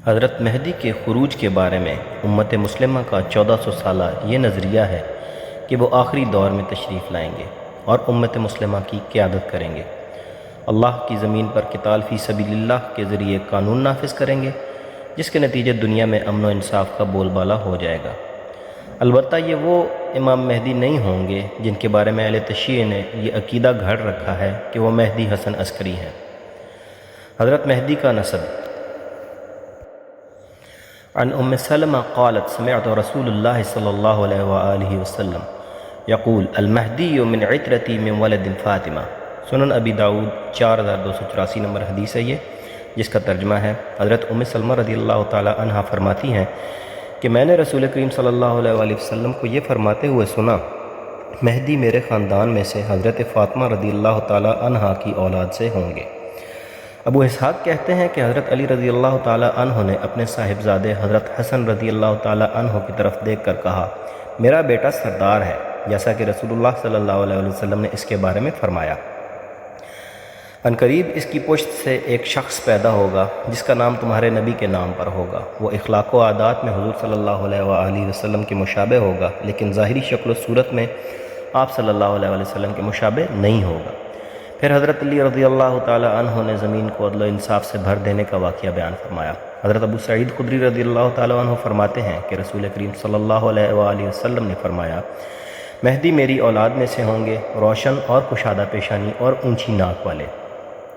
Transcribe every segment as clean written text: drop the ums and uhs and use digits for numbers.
حضرت مہدی کے خروج کے بارے میں امت مسلمہ کا 1400 سالہ یہ نظریہ ہے کہ وہ آخری دور میں تشریف لائیں گے اور امت مسلمہ کی قیادت کریں گے۔ اللہ کی زمین پر قتال فی سبیل اللہ کے ذریعے قانون نافذ کریں گے، جس کے نتیجے دنیا میں امن و انصاف کا بول بالا ہو جائے گا۔ البتہ یہ وہ امام مہدی نہیں ہوں گے جن کے بارے میں اہل تشیع نے یہ عقیدہ گھڑ رکھا ہے کہ وہ مہدی حسن عسکری ہیں۔ حضرت مہدی کا نسب۔ عن ام سلمہ قالت سمعت رسول اللہ صلی اللہ علیہ وآلہ وسلم یقول المہدی من عترتی من ولد فاطمہ۔ سنن ابی داؤد 4284 نمبر حدیث ہے یہ، جس کا ترجمہ ہے حضرت ام سلمہ رضی اللہ تعالی عنہ فرماتی ہیں کہ میں نے رسول کریم صلی اللہ علیہ وآلہ وسلم کو یہ فرماتے ہوئے سنا، مہدی میرے خاندان میں سے حضرت فاطمہ رضی اللہ تعالی عنہ کی اولاد سے ہوں گے۔ ابو اسحاق کہتے ہیں کہ حضرت علی رضی اللہ تعالی عنہ نے اپنے صاحبزادے حضرت حسن رضی اللہ تعالی عنہ کی طرف دیکھ کر کہا، میرا بیٹا سردار ہے، جیسا کہ رسول اللہ صلی اللہ علیہ وسلم نے اس کے بارے میں فرمایا۔ عنقریب اس کی پشت سے ایک شخص پیدا ہوگا جس کا نام تمہارے نبی کے نام پر ہوگا، وہ اخلاق و عادات میں حضور صلی اللہ علیہ وآلہ وسلم کے مشابہ ہوگا، لیکن ظاہری شکل و صورت میں آپ صلی اللہ علیہ وسلم کے مشابہ نہیں ہوگا۔ پھر حضرت علی رضی اللہ تعالی عنہ نے زمین کو عدل و انصاف سے بھر دینے کا واقعہ بیان فرمایا۔ حضرت ابو سعید خدری رضی اللہ تعالی عنہ فرماتے ہیں کہ رسول کریم صلی اللہ علیہ وآلہ وسلم نے فرمایا، مہدی میری اولاد میں سے ہوں گے، روشن اور کشادہ پیشانی اور اونچی ناک والے،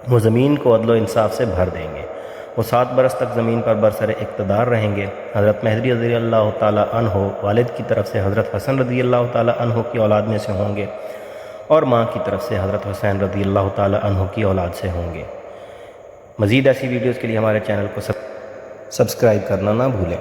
وہ زمین کو عدل و انصاف سے بھر دیں گے، وہ 7 برس تک زمین پر برسر اقتدار رہیں گے۔ حضرت مہدی رضی اللہ تعالی عنہ والد کی طرف سے حضرت حسن رضی اللہ تعالی عنہ کی اولاد میں سے ہوں گے اور ماں کی طرف سے حضرت حسین رضی اللہ تعالی عنہ کی اولاد سے ہوں گے۔ مزید ایسی ویڈیوز کے لیے ہمارے چینل کو سبسکرائب کرنا نہ بھولیں۔